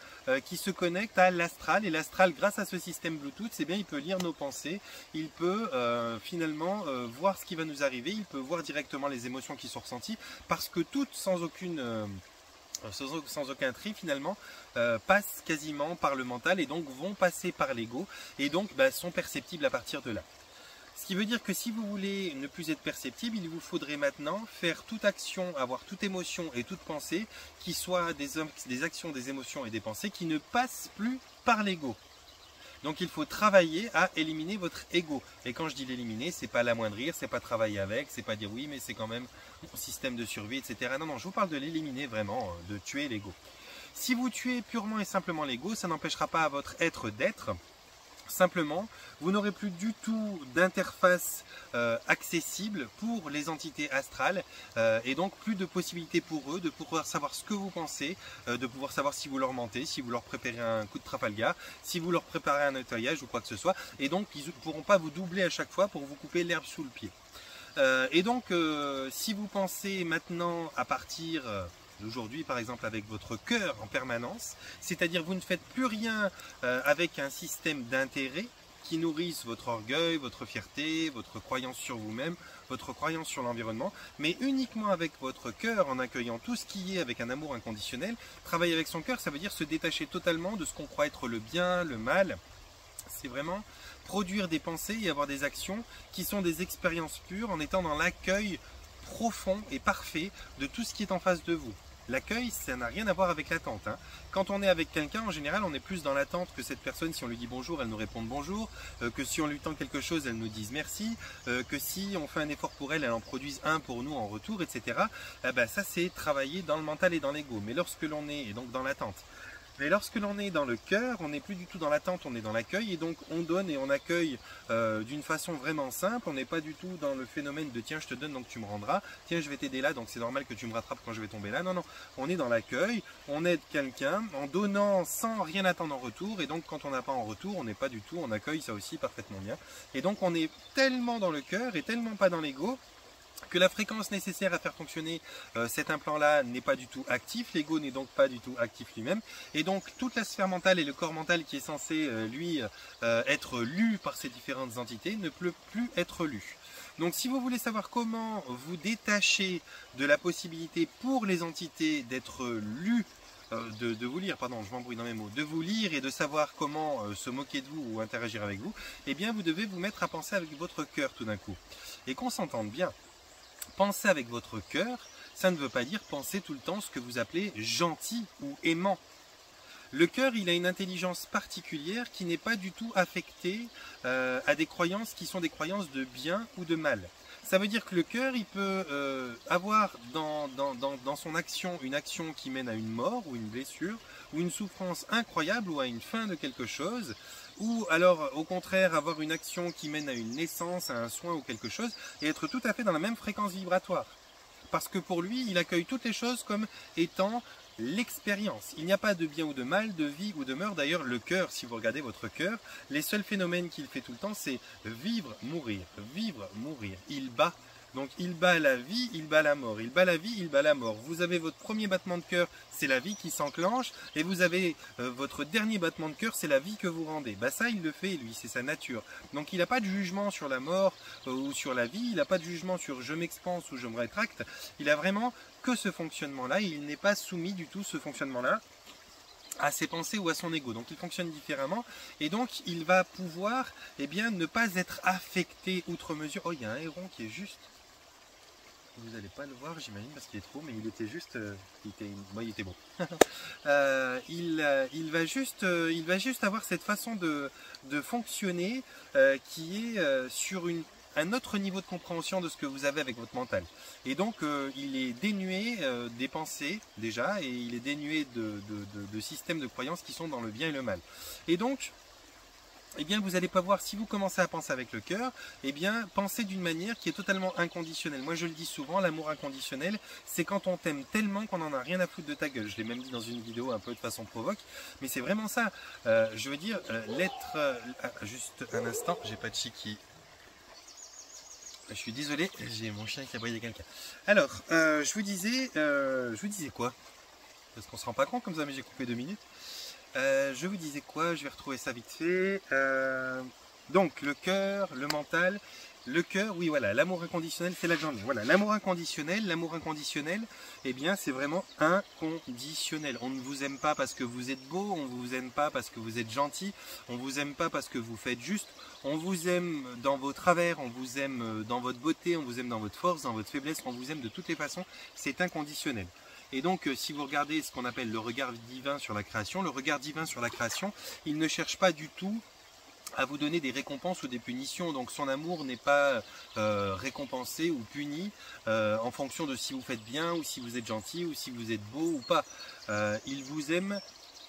qui se connecte à l'astral. Et l'astral, grâce à ce système Bluetooth, eh bien, il peut lire nos pensées. Il peut finalement voir ce qui va nous arriver. Il peut voir directement les émotions qui sont ressenties. Parce que toutes, sans aucun tri finalement, passent quasiment par le mental et donc vont passer par l'ego. Et donc sont perceptibles à partir de là. Ce qui veut dire que si vous voulez ne plus être perceptible, il vous faudrait maintenant faire toute action, avoir toute émotion et toute pensée qui soient des actions, des émotions et des pensées qui ne passent plus par l'ego. Donc il faut travailler à éliminer votre ego. Et quand je dis l'éliminer, c'est pas l'amoindrir, c'est pas travailler avec, c'est pas dire oui mais c'est quand même mon système de survie, etc. Non, je vous parle de l'éliminer vraiment, de tuer l'ego. Si vous tuez purement et simplement l'ego, ça n'empêchera pas à votre être d'être. Simplement, vous n'aurez plus du tout d'interface accessible pour les entités astrales et donc plus de possibilités pour eux de pouvoir savoir ce que vous pensez, de pouvoir savoir si vous leur mentez, si vous leur préparez un coup de Trafalgar, si vous leur préparez un nettoyage ou quoi que ce soit. Et donc, ils ne pourront pas vous doubler à chaque fois pour vous couper l'herbe sous le pied. Et donc, si vous pensez maintenant à partir d'aujourd'hui, par exemple, avec votre cœur en permanence, c'est-à-dire vous ne faites plus rien avec un système d'intérêt qui nourrisse votre orgueil, votre fierté, votre croyance sur vous-même, votre croyance sur l'environnement, mais uniquement avec votre cœur, en accueillant tout ce qui est avec un amour inconditionnel. Travailler avec son cœur, ça veut dire se détacher totalement de ce qu'on croit être le bien, le mal. C'est vraiment produire des pensées et avoir des actions qui sont des expériences pures en étant dans l'accueil profond et parfait de tout ce qui est en face de vous. L'accueil, ça n'a rien à voir avec l'attente. Quand on est avec quelqu'un, en général, on est plus dans l'attente que cette personne, si on lui dit bonjour, elle nous réponde bonjour, que si on lui tend quelque chose, elle nous dise merci, que si on fait un effort pour elle, elle en produise un pour nous en retour, etc. Ça, c'est travailler dans le mental et dans l'ego. Mais lorsque l'on est donc dans l'attente, Mais lorsque l'on est dans le cœur, on n'est plus du tout dans l'attente, on est dans l'accueil, et donc on donne et on accueille d'une façon vraiment simple. On n'est pas du tout dans le phénomène de tiens je te donne donc tu me rendras, tiens je vais t'aider là donc c'est normal que tu me rattrapes quand je vais tomber là. Non, non, on est dans l'accueil, on aide quelqu'un en donnant sans rien attendre en retour, et donc quand on n'a pas en retour, on n'est pas du tout, on accueille ça aussi parfaitement bien. Et donc on est tellement dans le cœur et tellement pas dans l'ego, que la fréquence nécessaire à faire fonctionner cet implant-là n'est pas du tout actif, l'ego n'est donc pas du tout actif lui-même, et donc toute la sphère mentale et le corps mental qui est censé, être lu par ces différentes entités, ne peut plus être lu. Donc si vous voulez savoir comment vous détacher de la possibilité pour les entités d'être lues, de vous lire, pardon, je m'embrouille dans mes mots, de vous lire et de savoir comment se moquer de vous ou interagir avec vous, eh bien vous devez vous mettre à penser avec votre cœur tout d'un coup. Et qu'on s'entende bien. Penser avec votre cœur, ça ne veut pas dire penser tout le temps ce que vous appelez gentil ou aimant. Le cœur, il a une intelligence particulière qui n'est pas du tout affectée à des croyances qui sont des croyances de bien ou de mal. Ça veut dire que le cœur, il peut avoir dans son action une action qui mène à une mort ou une blessure ou une souffrance incroyable ou à une fin de quelque chose, ou alors au contraire avoir une action qui mène à une naissance, à un soin ou quelque chose, et être tout à fait dans la même fréquence vibratoire. Parce que pour lui, il accueille toutes les choses comme étant l'expérience. Il n'y a pas de bien ou de mal, de vie ou de mort. D'ailleurs, le cœur, si vous regardez votre cœur, les seuls phénomènes qu'il fait tout le temps, c'est vivre, mourir, vivre, mourir. Il bat. Donc il bat la vie, il bat la mort, il bat la vie, il bat la mort. Vous avez votre premier battement de cœur, c'est la vie qui s'enclenche, et vous avez votre dernier battement de cœur, c'est la vie que vous rendez. Bah ça, il le fait, lui, c'est sa nature. Donc il n'a pas de jugement sur la mort ou sur la vie, il n'a pas de jugement sur je m'expanse ou je me rétracte. Il a vraiment que ce fonctionnement-là, il n'est pas soumis du tout, ce fonctionnement-là, à ses pensées ou à son ego. Donc il fonctionne différemment, et donc il va pouvoir ne pas être affecté outre mesure. Oh, il y a un héron qui est juste... Vous n'allez pas le voir, j'imagine, parce qu'il est trop, mais il était juste... il était bon. Il va juste avoir cette façon de fonctionner qui est sur un autre niveau de compréhension de ce que vous avez avec votre mental. Et donc, il est dénué des pensées, déjà, et il est dénué de systèmes de croyances qui sont dans le bien et le mal. Et donc... vous n'allez pas voir, si vous commencez à penser avec le cœur, pensez d'une manière qui est totalement inconditionnelle. Moi je le dis souvent, l'amour inconditionnel, c'est quand on t'aime tellement qu'on n'en a rien à foutre de ta gueule. Je l'ai même dit dans une vidéo un peu de façon provoque, mais c'est vraiment ça. Je veux dire, l'être... juste un instant, j'ai pas de chiqui. Je suis désolé, j'ai mon chien qui a broyé quelqu'un. Alors, je vous disais quoi? Parce qu'on se rend pas compte comme ça, mais j'ai coupé 2 minutes. Je vous disais quoi? Je vais retrouver ça vite fait. Donc le cœur, le mental, le cœur, oui voilà, l'amour inconditionnel, c'est la journée. Voilà, l'amour inconditionnel, c'est vraiment inconditionnel. On ne vous aime pas parce que vous êtes beau, on ne vous aime pas parce que vous êtes gentil, on ne vous aime pas parce que vous faites juste, on vous aime dans vos travers, on vous aime dans votre beauté, on vous aime dans votre force, dans votre faiblesse, on vous aime de toutes les façons, c'est inconditionnel. Et donc, si vous regardez ce qu'on appelle le regard divin sur la création, il ne cherche pas du tout à vous donner des récompenses ou des punitions. Donc, son amour n'est pas récompensé ou puni en fonction de si vous faites bien ou si vous êtes gentil ou si vous êtes beau ou pas. Il vous aime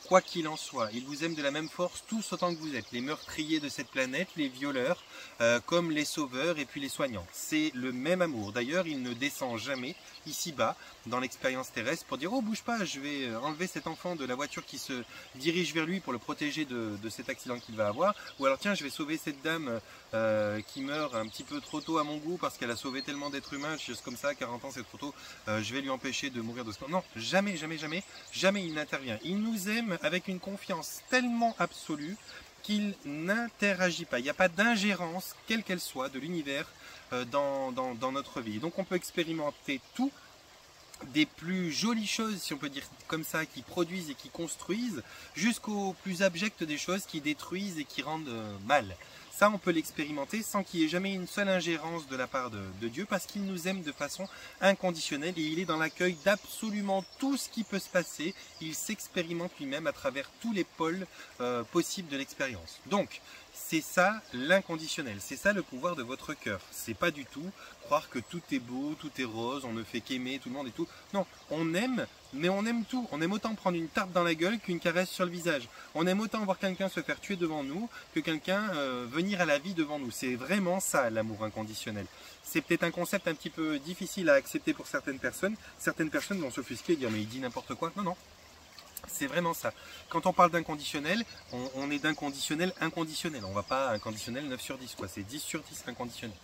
quoi qu'il en soit. Il vous aime de la même force tous autant que vous êtes. Les meurtriers de cette planète, les violeurs, comme les sauveurs et puis les soignants. C'est le même amour. D'ailleurs, il ne descend jamais ici-bas dans l'expérience terrestre pour dire « Oh, bouge pas, je vais enlever cet enfant de la voiture qui se dirige vers lui pour le protéger de cet accident qu'il va avoir. » Ou alors « Tiens, je vais sauver cette dame qui meurt un petit peu trop tôt à mon goût parce qu'elle a sauvé tellement d'êtres humains, chose comme ça, 40 ans c'est trop tôt, je vais lui empêcher de mourir de ce... » Non, jamais, jamais, jamais, jamais il n'intervient. Il nous aime avec une confiance tellement absolue qu'il n'interagit pas. Il n'y a pas d'ingérence, quelle qu'elle soit, de l'univers dans notre vie. Donc on peut expérimenter tout, des plus jolies choses, si on peut dire comme ça, qui produisent et qui construisent, jusqu'aux plus abjectes des choses qui détruisent et qui rendent mal. Ça, on peut l'expérimenter sans qu'il y ait jamais une seule ingérence de la part de Dieu, parce qu'il nous aime de façon inconditionnelle et il est dans l'accueil d'absolument tout ce qui peut se passer. Il s'expérimente lui-même à travers tous les pôles possibles de l'expérience. Donc, c'est ça l'inconditionnel, c'est ça le pouvoir de votre cœur. C'est pas du tout croire que tout est beau, tout est rose, on ne fait qu'aimer tout le monde et tout. Non, on aime mais on aime tout. On aime autant prendre une tarte dans la gueule qu'une caresse sur le visage. On aime autant voir quelqu'un se faire tuer devant nous que quelqu'un venir à la vie devant nous. C'est vraiment ça, l'amour inconditionnel. C'est peut-être un concept un petit peu difficile à accepter pour certaines personnes. Certaines personnes vont s'offusquer et dire mais il dit n'importe quoi. Non, non. C'est vraiment ça. Quand on parle d'inconditionnel, on est d'inconditionnel inconditionnel. On ne va pas inconditionnel 9 sur 10, quoi. C'est 10 sur 10 inconditionnel.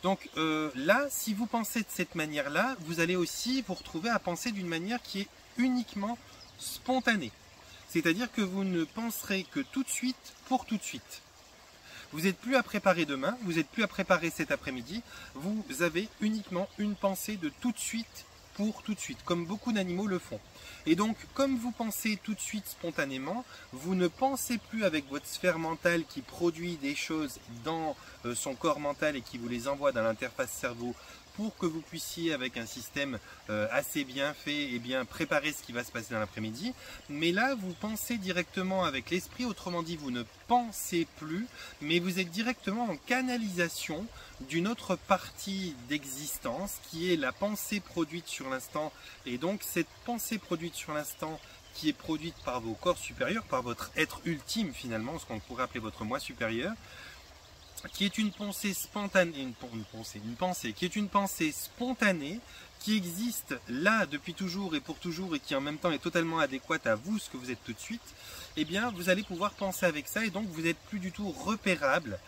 Donc là, si vous pensez de cette manière-là, vous allez aussi vous retrouver à penser d'une manière qui est uniquement spontanée. C'est-à-dire que vous ne penserez que tout de suite pour tout de suite. Vous n'êtes plus à préparer demain, vous n'êtes plus à préparer cet après-midi, vous avez uniquement une pensée de tout de suite pour tout de suite, comme beaucoup d'animaux le font. Et donc, comme vous pensez tout de suite spontanément, vous ne pensez plus avec votre sphère mentale qui produit des choses dans son corps mental et qui vous les envoie dans l'interface cerveau pour que vous puissiez, avec un système assez bien fait, et bien préparer ce qui va se passer dans l'après-midi. Mais là, vous pensez directement avec l'esprit, autrement dit, vous ne pensez plus, mais vous êtes directement en canalisation d'une autre partie d'existence qui est la pensée produite sur l'instant. Et donc, cette pensée produite sur l'instant qui est produite par vos corps supérieurs, par votre être ultime finalement, ce qu'on pourrait appeler votre moi supérieur, qui est une pensée spontanée, qui est une pensée spontanée, qui existe là depuis toujours et pour toujours et qui en même temps est totalement adéquate à vous, ce que vous êtes tout de suite, eh bien vous allez pouvoir penser avec ça et donc vous n'êtes plus du tout repérable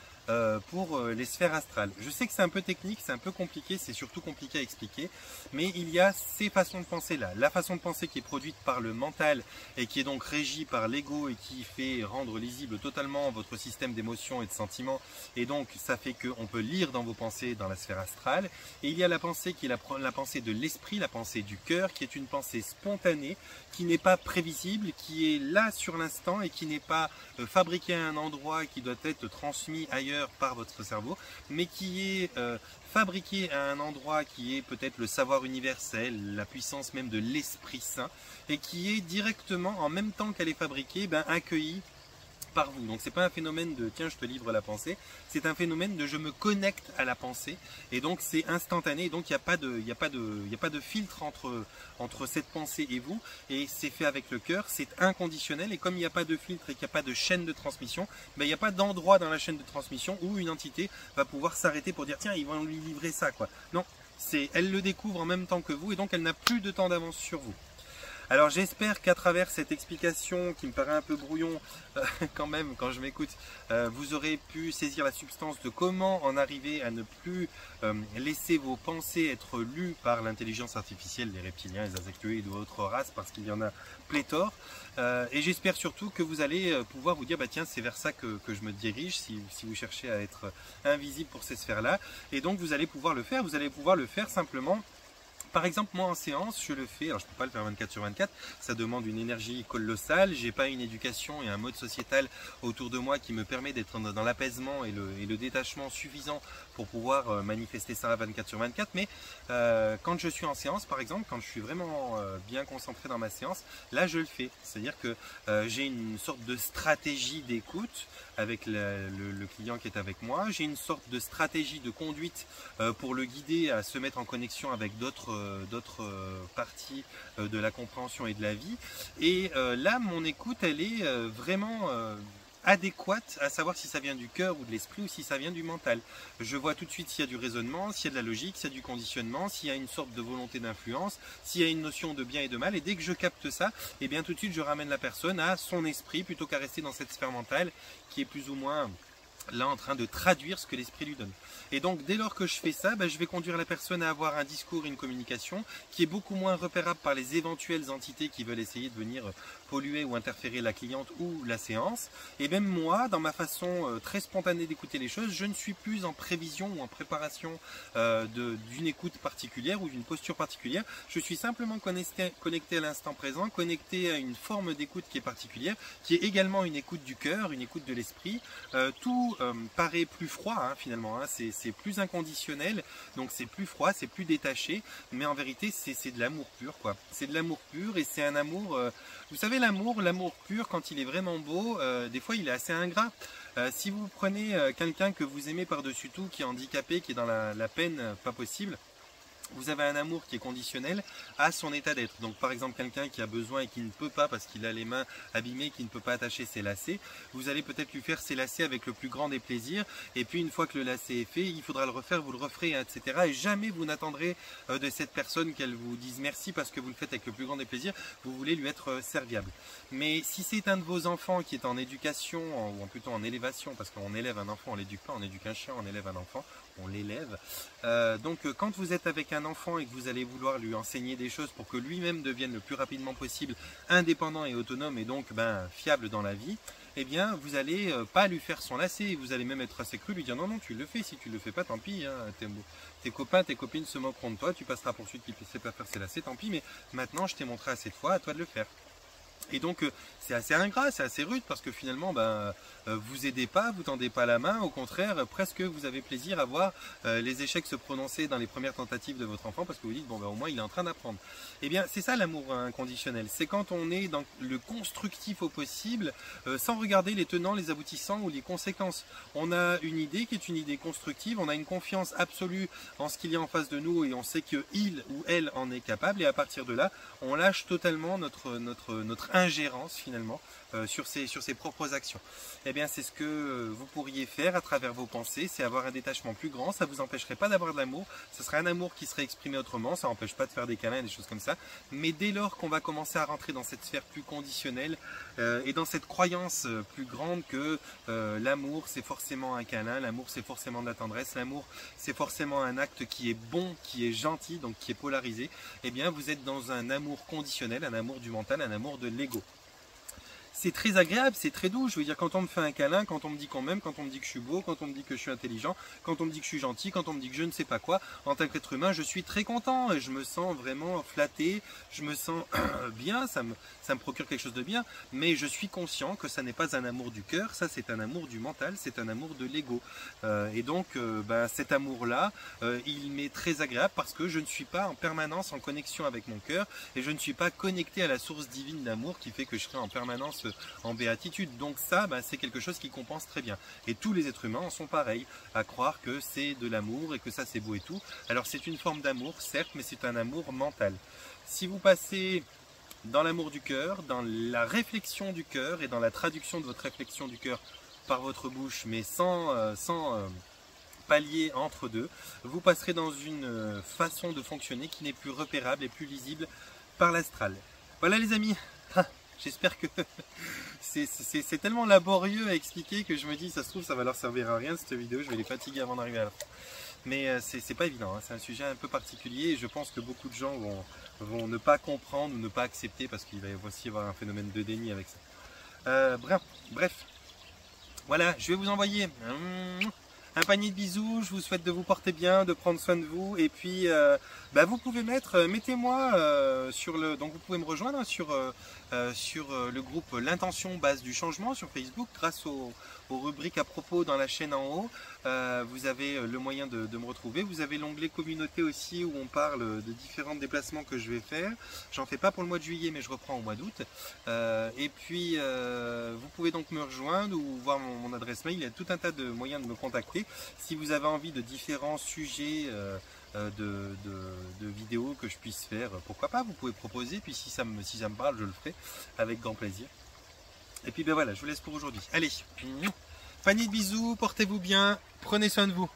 pour les sphères astrales. Je sais que c'est un peu technique, c'est un peu compliqué, c'est surtout compliqué à expliquer, mais il y a ces façons de penser là. La façon de penser qui est produite par le mental et qui est donc régie par l'ego et qui fait rendre lisible totalement votre système d'émotions et de sentiments, et donc ça fait qu'on peut lire dans vos pensées dans la sphère astrale. Et il y a la pensée qui est la pensée de l'esprit, la pensée du cœur, qui est une pensée spontanée, qui n'est pas prévisible, qui est là sur l'instant et qui n'est pas fabriquée à un endroit qui doit être transmis ailleurs par votre cerveau, mais qui est fabriqué à un endroit qui est peut-être le savoir universel, la puissance même de l'Esprit Saint, et qui est directement, en même temps qu'elle est fabriquée, accueillie par vous. Donc c'est pas un phénomène de tiens je te livre la pensée, c'est un phénomène de je me connecte à la pensée, et donc c'est instantané, et donc il n'y a pas de filtre entre cette pensée et vous, et c'est fait avec le cœur, c'est inconditionnel, et comme il n'y a pas de filtre et qu'il n'y a pas de chaîne de transmission, il n'y a pas d'endroit dans la chaîne de transmission où une entité va pouvoir s'arrêter pour dire tiens ils vont lui livrer ça quoi. Non, elle le découvre en même temps que vous, et donc elle n'a plus de temps d'avance sur vous. Alors j'espère qu'à travers cette explication qui me paraît un peu brouillon quand même quand je m'écoute, vous aurez pu saisir la substance de comment en arriver à ne plus laisser vos pensées être lues par l'intelligence artificielle, les reptiliens, les insectoïdes ou autres races, parce qu'il y en a pléthore. Et j'espère surtout que vous allez pouvoir vous dire tiens c'est vers ça que je me dirige si vous cherchez à être invisible pour ces sphères-là. Et donc vous allez pouvoir le faire simplement. Par exemple, moi en séance, je le fais, alors je ne peux pas le faire 24 sur 24, ça demande une énergie colossale, j'ai pas une éducation et un mode sociétal autour de moi qui me permet d'être dans l'apaisement et le détachement suffisant pour pouvoir manifester ça à 24 sur 24, mais quand je suis en séance, par exemple, quand je suis vraiment bien concentré dans ma séance, là je le fais, c'est-à-dire que j'ai une sorte de stratégie d'écoute avec le client qui est avec moi, j'ai une sorte de stratégie de conduite pour le guider à se mettre en connexion avec d'autres parties de la compréhension et de la vie, et là mon écoute elle est vraiment adéquate à savoir si ça vient du cœur ou de l'esprit ou si ça vient du mental. Je vois tout de suite s'il y a du raisonnement, s'il y a de la logique, s'il y a du conditionnement, s'il y a une sorte de volonté d'influence, s'il y a une notion de bien et de mal, et dès que je capte ça, et bien tout de suite je ramène la personne à son esprit plutôt qu'à rester dans cette sphère mentale qui est plus ou moins là en train de traduire ce que l'esprit lui donne. Et donc dès lors que je fais ça, je vais conduire la personne à avoir un discours et une communication qui est beaucoup moins repérable par les éventuelles entités qui veulent essayer de venir polluer ou interférer la cliente ou la séance. Et même moi, dans ma façon très spontanée d'écouter les choses, je ne suis plus en prévision ou en préparation d'une écoute particulière ou d'une posture particulière. Je suis simplement connecté à l'instant présent, connecté à une forme d'écoute qui est particulière, qui est également une écoute du cœur, une écoute de l'esprit. Tout paraît plus froid finalement, c'est plus inconditionnel, donc c'est plus froid, c'est plus détaché, mais en vérité c'est de l'amour pur quoi. C'est de l'amour pur, et c'est un amour, vous savez l'amour pur quand il est vraiment beau, des fois il est assez ingrat. Si vous prenez quelqu'un que vous aimez par-dessus tout, qui est handicapé, qui est dans la peine pas possible, vous avez un amour qui est conditionnel à son état d'être. Donc par exemple quelqu'un qui a besoin et qui ne peut pas parce qu'il a les mains abîmées, qui ne peut pas attacher ses lacets, vous allez peut-être lui faire ses lacets avec le plus grand des plaisirs, et puis une fois que le lacet est fait, il faudra le refaire, vous le referez, etc. Et jamais vous n'attendrez de cette personne qu'elle vous dise merci parce que vous le faites avec le plus grand des plaisirs, vous voulez lui être serviable. Mais si c'est un de vos enfants qui est en éducation, ou plutôt en élévation, parce qu'on élève un enfant, on l'éduque pas, on éduque un chien, on élève un enfant, on l'élève. Donc quand vous êtes avec un enfant et que vous allez vouloir lui enseigner des choses pour que lui-même devienne le plus rapidement possible indépendant et autonome et donc fiable dans la vie, eh bien vous allez pas lui faire son lacet, vous allez même être assez cru, lui dire non tu le fais, si tu le fais pas tant pis, hein, tes copains, tes copines se moqueront de toi, tu passeras pour celui qui ne sait pas faire ses lacets, tant pis, mais maintenant je t'ai montré assez de fois, à toi de le faire. Et donc c'est assez ingrat, c'est assez rude parce que finalement vous aidez pas, vous tendez pas la main, au contraire presque vous avez plaisir à voir les échecs se prononcer dans les premières tentatives de votre enfant parce que vous dites bon au moins il est en train d'apprendre. Et bien c'est ça l'amour inconditionnel, c'est quand on est dans le constructif au possible sans regarder les tenants, les aboutissants ou les conséquences. On a une idée qui est une idée constructive, on a une confiance absolue en ce qu'il y a en face de nous et on sait que il ou elle en est capable et à partir de là on lâche totalement notre ingérence finalement sur ses propres actions. Eh bien c'est ce que vous pourriez faire à travers vos pensées, c'est avoir un détachement plus grand, ça ne vous empêcherait pas d'avoir de l'amour, ce serait un amour qui serait exprimé autrement, ça n'empêche pas de faire des câlins et des choses comme ça, mais dès lors qu'on va commencer à rentrer dans cette sphère plus conditionnelle et dans cette croyance plus grande que l'amour c'est forcément un câlin, l'amour c'est forcément de la tendresse, l'amour c'est forcément un acte qui est bon, qui est gentil, donc qui est polarisé, eh bien vous êtes dans un amour conditionnel, un amour du mental, un amour de l'ego. C'est très agréable, c'est très doux, je veux dire quand on me fait un câlin, quand on me dit qu'on m'aime, quand on me dit que je suis beau, quand on me dit que je suis intelligent, quand on me dit que je suis gentil, quand on me dit que je ne sais pas quoi, en tant qu'être humain je suis très content et je me sens vraiment flatté, je me sens bien, ça me procure quelque chose de bien, mais je suis conscient que ça n'est pas un amour du cœur, ça c'est un amour du mental, c'est un amour de l'ego. Et donc cet amour-là, il m'est très agréable parce que je ne suis pas en permanence en connexion avec mon cœur et je ne suis pas connecté à la source divine d'amour qui fait que je serai en permanence en béatitude. Donc ça, c'est quelque chose qui compense très bien. Et tous les êtres humains en sont pareils, à croire que c'est de l'amour et que ça c'est beau et tout. Alors c'est une forme d'amour, certes, mais c'est un amour mental. Si vous passez dans l'amour du cœur, dans la réflexion du cœur et dans la traduction de votre réflexion du cœur par votre bouche, mais sans palier entre deux, vous passerez dans une façon de fonctionner qui n'est plus repérable et plus lisible par l'astral. Voilà les amis. J'espère que c'est tellement laborieux à expliquer que je me dis, ça se trouve, ça va leur servir à rien cette vidéo, je vais les fatiguer avant d'arriver à la fin. Mais c'est pas évident, hein. C'est un sujet un peu particulier et je pense que beaucoup de gens vont ne pas comprendre ou ne pas accepter parce qu'il va aussi y avoir un phénomène de déni avec ça. Bref, voilà, je vais vous envoyer un panier de bisous, je vous souhaite de vous porter bien, de prendre soin de vous et puis vous pouvez mettez-moi donc vous pouvez me rejoindre sur le groupe L'Intention Base du Changement sur Facebook grâce aux rubriques à propos dans la chaîne en haut. Vous avez le moyen de me retrouver, vous avez l'onglet communauté aussi où on parle de différents déplacements que je vais faire. J'en fais pas pour le mois de juillet mais je reprends au mois d'août. Et puis vous pouvez donc me rejoindre ou voir mon adresse mail, il y a tout un tas de moyens de me contacter. Si vous avez envie de différents sujets de vidéos que je puisse faire, pourquoi pas, vous pouvez proposer, puis si ça me parle, je le ferai avec grand plaisir. Et puis voilà, je vous laisse pour aujourd'hui. Allez, panier de bisous, portez-vous bien, prenez soin de vous.